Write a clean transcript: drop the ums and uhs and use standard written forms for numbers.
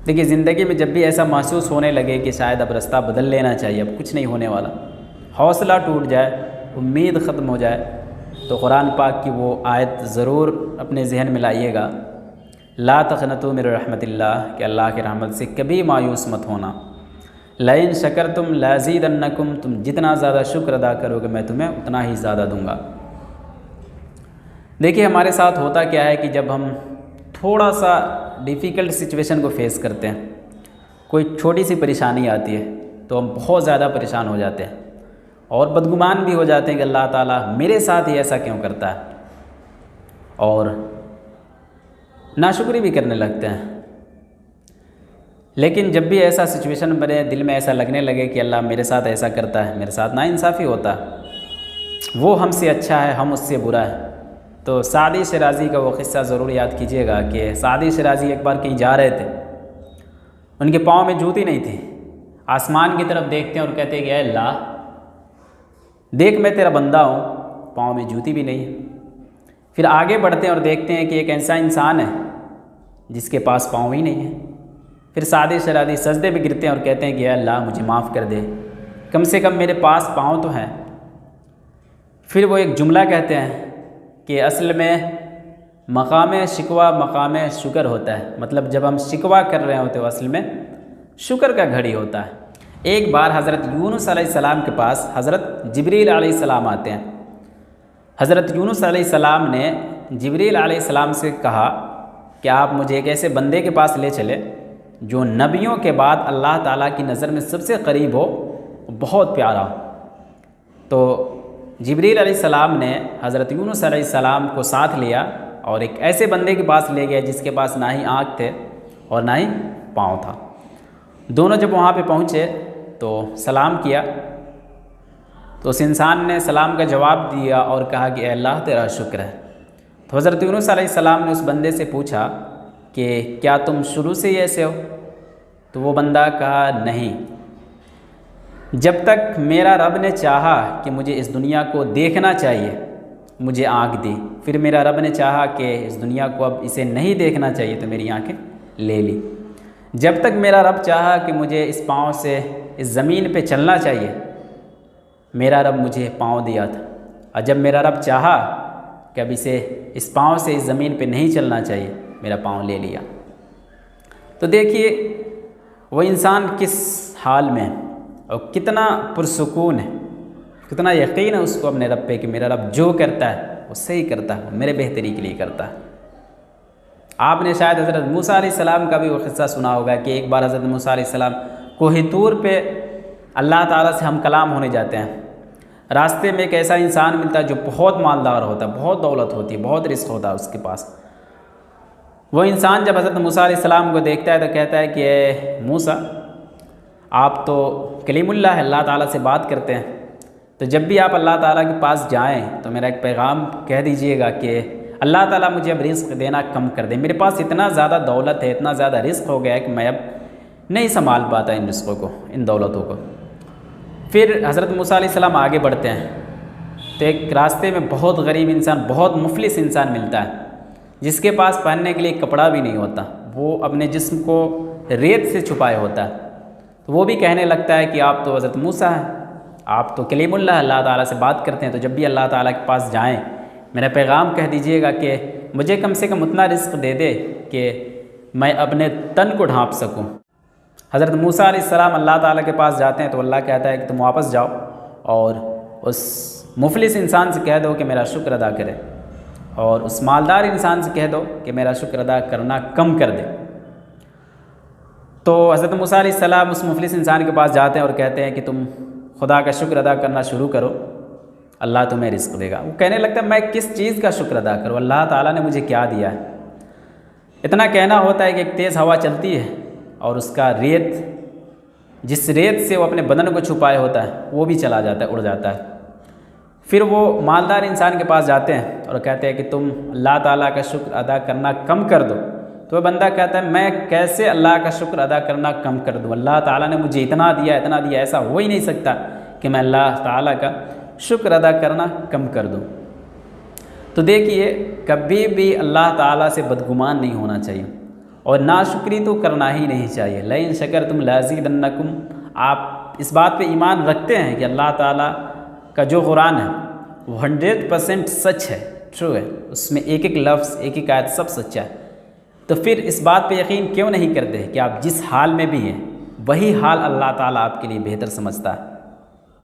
देखिए, ज़िंदगी में जब भी ऐसा महसूस होने लगे कि शायद अब रास्ता बदल लेना चाहिए, अब कुछ नहीं होने वाला, हौसला टूट जाए, उम्मीद ख़त्म हो जाए, तो कुरान पाक की वो आयत ज़रूर अपने जहन में लाइएगा, ला तक़नतू मिन रहमतिल्लाह, कि अल्लाह की रहमत से कभी मायूस मत होना। लइन शकरतुम लाज़ीदन्नकुम, तुम जितना ज़्यादा शुक्र अदा करोगे मैं तुम्हें उतना ही ज़्यादा दूंगा। देखिए, हमारे साथ होता क्या है कि जब हम थोड़ा सा डिफ़िकल्ट सिचुएशन को फेस करते हैं, कोई छोटी सी परेशानी आती है तो हम बहुत ज़्यादा परेशान हो जाते हैं और बदगुमान भी हो जाते हैं कि अल्लाह ताला मेरे साथ ही ऐसा क्यों करता है, और नाशुक्री भी करने लगते हैं। लेकिन जब भी ऐसा सिचुएशन बने, दिल में ऐसा लगने लगे कि अल्लाह मेरे साथ ऐसा करता है, मेरे साथ नाइंसाफ़ी होता है, वो हमसे अच्छा है, हम उससे बुरा है, तो सादी शिराज़ी का वो क़िस्सा ज़रूर याद कीजिएगा कि सादी शिराज़ी एक बार कहीं जा रहे थे, उनके पाँव में जूती नहीं थी, आसमान की तरफ देखते हैं और कहते हैं कि अल्लाह देख, मैं तेरा बंदा हूँ, पाँव में जूती भी नहीं है। फिर आगे बढ़ते हैं और देखते हैं कि एक ऐसा इंसान है जिसके पास पाँव ही नहीं है। फिर सादी शरादी सजदे में गिरते हैं और कहते हैं कि अल्लाह मुझे माफ़ कर दे, कम से कम मेरे पास पाँव तो हैं। फिर वो एक जुमला कहते हैं कि असल में मकाम शिकवा मकाम शुक्र होता है, मतलब जब हम शिकवा कर रहे होते हैं असल में शुक्र का घड़ी होता है। एक बार हज़रत यूनुस अलैहिस्सलाम के पास हज़रत जिब्रील अलैहिस्सलाम आते हैं। हज़रत यूनुस अलैहिस्सलाम ने जिब्रील अलैहिस्सलाम से कहा कि आप मुझे एक ऐसे बंदे के पास ले चले जो नबियों के बाद अल्लाह ताला की नज़र में सबसे करीब हो, बहुत प्यारा हो। तो जिब्रील अलैहिस्सलाम ने हज़रत यूनुस अलैहिस्सलाम को साथ लिया और एक ऐसे बंदे के पास ले गए जिसके पास ना ही आँख थे और ना ही पाँव था। दोनों जब वहाँ पे पहुँचे तो सलाम किया, तो उस इंसान ने सलाम का जवाब दिया और कहा कि अल्लाह तेरा शुक्र है। तो हज़रत यूनुस अलैहिस्सलाम ने उस बंदे से पूछा कि क्या तुम शुरू से ही ऐसे हो? तो वो बंदा कहा नहीं, जब तक मेरा रब ने चाहा कि मुझे इस दुनिया को देखना चाहिए, मुझे आँख दी, फिर मेरा रब ने चाहा कि इस दुनिया को अब इसे नहीं देखना चाहिए तो मेरी आँखें ले ली। जब तक मेरा रब चाहा कि मुझे इस पाँव से इस ज़मीन पे चलना चाहिए, मेरा रब मुझे पाँव दिया था, और जब मेरा रब चाहा कि अब इसे इस पाँव से इस ज़मीन पे नहीं चलना चाहिए, मेरा पाँव ले लिया। तो देखिए वो इंसान किस हाल में है और कितना पुरसुकून है, कितना यकीन है उसको अपने रब पे कि मेरा रब जो करता है वो सही करता है, मेरे बेहतरी के लिए करता है। आपने शायद हज़रत मूसा अलैहिस्सलाम का भी वो क़िस्सा सुना होगा कि एक बार हज़रत मूसा अलैहिस्सलाम कोही तूर पे अल्लाह ताला से हम कलाम होने जाते हैं। रास्ते में एक ऐसा इंसान मिलता है जो बहुत मालदार होता है, बहुत दौलत होती है, बहुत रिस्क होता है उसके पास। वो इंसान जब हज़रत मूसा अलैहिस्सलाम को देखता है तो कहता है कि ए मूसा, आप तो कलीमुल्लाह है, अल्लाह ताला से बात करते हैं, तो जब भी आप अल्लाह ताला के पास जाएं तो मेरा एक पैगाम कह दीजिएगा कि अल्लाह ताला मुझे अब रिस्क देना कम कर दे। मेरे पास इतना ज़्यादा दौलत है, इतना ज़्यादा रिस्क हो गया है कि मैं अब नहीं संभाल पाता इन रिस्कों को, इन दौलतों को। फिर हज़रत मूसा अलैहिस्सलाम आगे बढ़ते हैं तो एक रास्ते में बहुत गरीब इंसान, बहुत मुफलिस इंसान मिलता है जिसके पास पहनने के लिए कपड़ा भी नहीं होता, वो अपने जिस्म को रेत से छुपाए होता है। तो वो भी कहने लगता है कि आप तो हज़रत मूसा हैं, आप तो कलीमुल्लाह, अल्लाह ताला से बात करते हैं, तो जब भी अल्लाह ताला के पास जाएं मेरा पैगाम कह दीजिएगा कि मुझे कम से कम उतना रिस्क दे दे कि मैं अपने तन को ढांप सकूं। हज़रत मूसा अलैहिस्सलाम अल्लाह ताला के पास जाते हैं तो अल्लाह कहता है कि तुम वापस जाओ और उस मुफलिस इंसान से कह दो कि मेरा शुक्र अदा करे, और उस मालदार इंसान से कह दो कि मेरा शुक्र अदा करना कम कर दे। तो हज़रत मूसा अलैहिस्सलाम उस मुफलिस इंसान के पास जाते हैं और कहते हैं कि तुम खुदा का शुक्र अदा करना शुरू करो, अल्लाह तुम्हें रिस्क देगा। वो कहने लगता है मैं किस चीज़ का शुक्र अदा करूँ, अल्लाह ताला ने मुझे क्या दिया है। इतना कहना होता है कि एक तेज़ हवा चलती है और उसका रेत, जिस रेत से वो अपने बदन को छुपाए होता है, वो भी चला जाता है, उड़ जाता है। फिर वो मालदार इंसान के पास जाते हैं और कहते हैं कि तुम अल्लाह ताला का शुक्र अदा करना कम कर दो। तो वह बंदा कहता है मैं कैसे अल्लाह का शुक्र अदा करना कम कर दूँ, अल्लाह ताला ने मुझे इतना दिया, इतना दिया, ऐसा हो ही नहीं सकता कि मैं अल्लाह ताला का शुक्र अदा करना कम कर दूँ। तो देखिए कभी भी अल्लाह ताला से बदगुमान नहीं होना चाहिए और नाशुक्री तो करना ही नहीं चाहिए। लइन शकरतुम लाज़ीदन्नकुम, आप इस बात पे ईमान रखते हैं कि अल्लाह ताला का जो कुरान है वो 100% सच है, ट्रू है, उसमें एक एक लफ्ज़ एक एक आयत सब सच्चा है, तो फिर इस बात पे यकीन क्यों नहीं करते कि आप जिस हाल में भी हैं वही हाल अल्लाह ताला आपके लिए बेहतर समझता है।